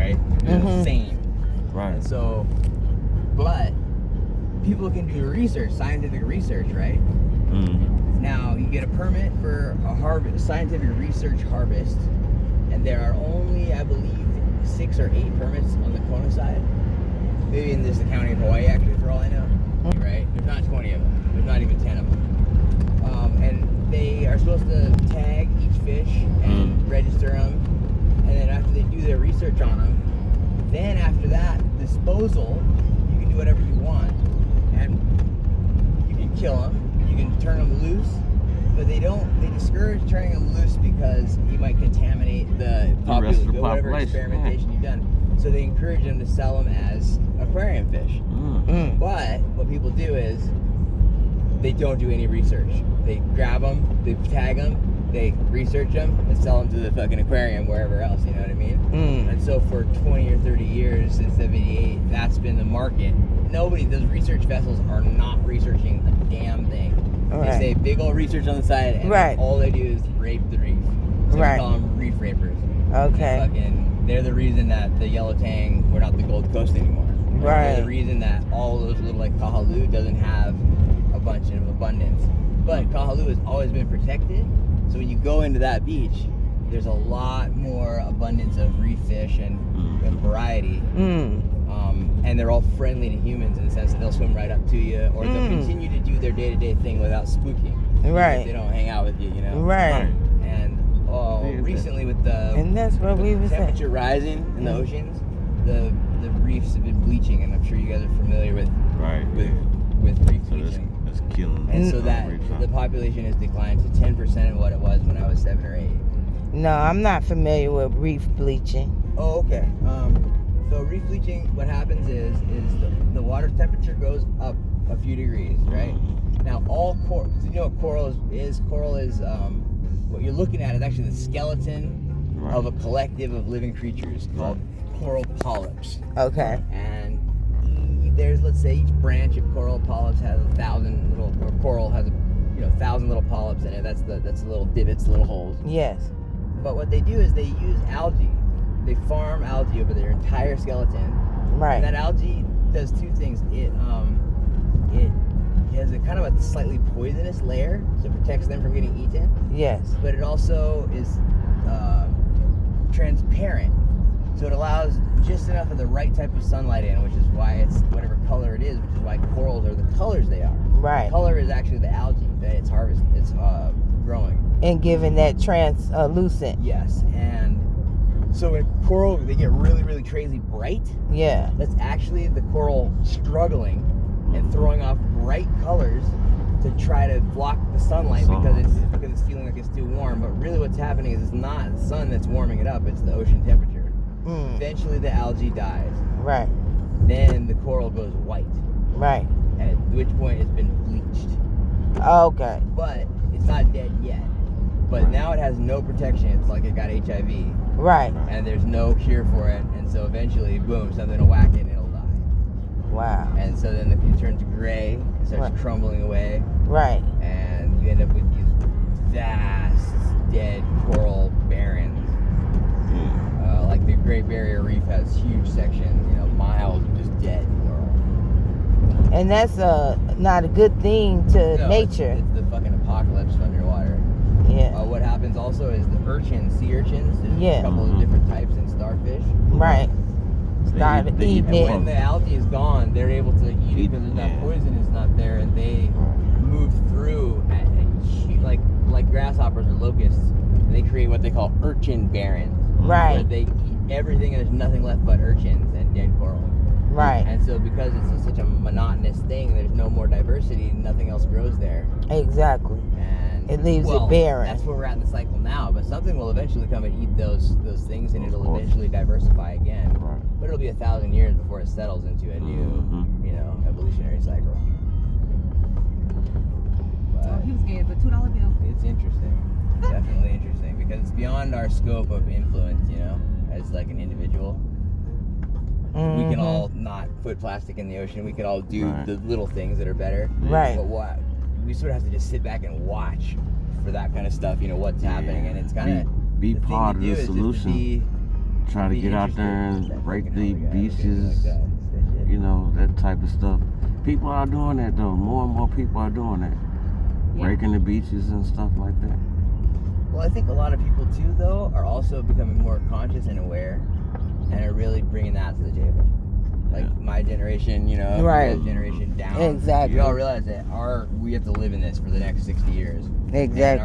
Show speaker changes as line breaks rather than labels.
right? They're same.
Right.
And so, but people can do research, scientific research, right? Now you get a permit for a scientific research harvest, and there are only, I believe, 6 or 8 permits on the Kona side. Maybe in the county of Hawaii, actually, for all I know. Right? There's not 20 of them. There's not even 10 of them. And they are supposed to tag each fish and register them. And then after they do their research on them, then after that, disposal, you can do whatever you want. And you can kill them, you can turn them loose, but they discourage turning them loose because you might contaminate the whatever experimentation you've done. So they encourage them to sell them as aquarium fish. But what people do is they don't do any research. They grab them, they tag them, they research them, and sell them to the fucking aquarium wherever else, you know what I mean? And so for 20 or 30 years, since 78, that's been the market. Those research vessels are not researching a damn thing. They say big old research on the side, and all they do is rape the reef. So we call them reef rapers. They're the reason that the yellow tang, we're not the Gold Coast anymore. They're the reason that all those little, like Kahaluu doesn't have a bunch of abundance. But Kahaluu has always been protected. So when you go into that beach, there's a lot more abundance of reef fish and variety. And they're all friendly to humans in the sense that they'll swim right up to you, or they'll continue to do their day-to-day thing without spooking. If they don't hang out with you, you know? And recently with the temperature rising in the oceans, the reefs have been bleaching, and I'm sure you guys are familiar with reef bleaching.
It's killing.
And so that the population has declined to 10% of what it was when I was 7 or 8.
No, I'm not familiar with reef bleaching.
Oh, okay. So reef bleaching, what happens is the water temperature goes up a few degrees, right? Now all coral, so you know what coral is? Coral is what you're looking at is actually the skeleton of a collective of living creatures called coral polyps.
Okay.
And there's, let's say, each branch of coral polyps has 1,000 little, or coral has 1,000 little polyps in it. That's the little divots, little holes.
Yes.
But what they do is they use algae. They farm algae over their entire skeleton.
Right.
And that algae does 2 things. It has a kind of a slightly poisonous layer, so it protects them from getting eaten.
Yes.
But it also is transparent. So it allows just enough of the right type of sunlight in, which is why it's whatever color it is, which is why corals are the colors they are.
Right.
The color is actually the algae that it's growing.
And giving that translucent.
Yes. And so when coral, they get really, really crazy bright.
Yeah.
That's actually the coral struggling and throwing off bright colors to try to block the sunlight because it's feeling like it's too warm. But really what's happening is it's not the sun that's warming it up, it's the ocean temperature. Eventually the algae dies.
Right.
Then the coral goes white.
Right.
At which point it's been bleached.
Okay.
But it's not dead yet. But now it has no protection. It's like it got HIV.
Right.
And there's no cure for it. And so eventually, boom, something will whack it and it'll die.
Wow.
And so then it turns gray, it starts crumbling away.
Right.
And you end up with these vast dead coral barrens. Like the Great Barrier Reef has huge sections, miles of just dead coral.
And that's not a good thing to nature.
It's the fucking apocalypse underwater.
Yeah.
What happens also is the sea urchins, there's a couple of different types in starfish.
Right. Start eating it.
When the algae is gone, they're able to eat it because there's that poison is not there, and they move through like grasshoppers or locusts, and they create what they call urchin barrens.
Right.
Where they eat everything and there's nothing left but urchins and dead coral.
Right.
And so because it's such a monotonous thing, there's no more diversity, nothing else grows there.
Exactly.
And
it leaves it barren.
That's where we're at in the cycle now, but something will eventually come and eat those things, and it'll eventually diversify again. Right. But it'll be 1,000 years before it settles into a new, evolutionary cycle. But
he was getting the $2 bill.
It's interesting. Definitely interesting, because it's beyond our scope of influence, as like an individual. We can all not put plastic in the ocean. We can all do the little things that are better.
Right.
But we sort of have to just sit back and watch for that kind of stuff, what's happening. And it's kind of
be part of the solution. try to
be
get out
interested
there
in
and
that
break
fucking
the
hell, guy,
beaches,
like that shit.
you know, that type of stuff. People are doing that though. More and more people are doing that.
Yeah.
Breaking the beaches and stuff like that.
Well, I think a lot of people too, though, are also becoming more conscious and aware, and are really bringing that to the table. Like my generation, you know,
Right.
your guys' generation down.
Exactly.
You all realize that we have to live in this for the next 60 years.
Exactly.
And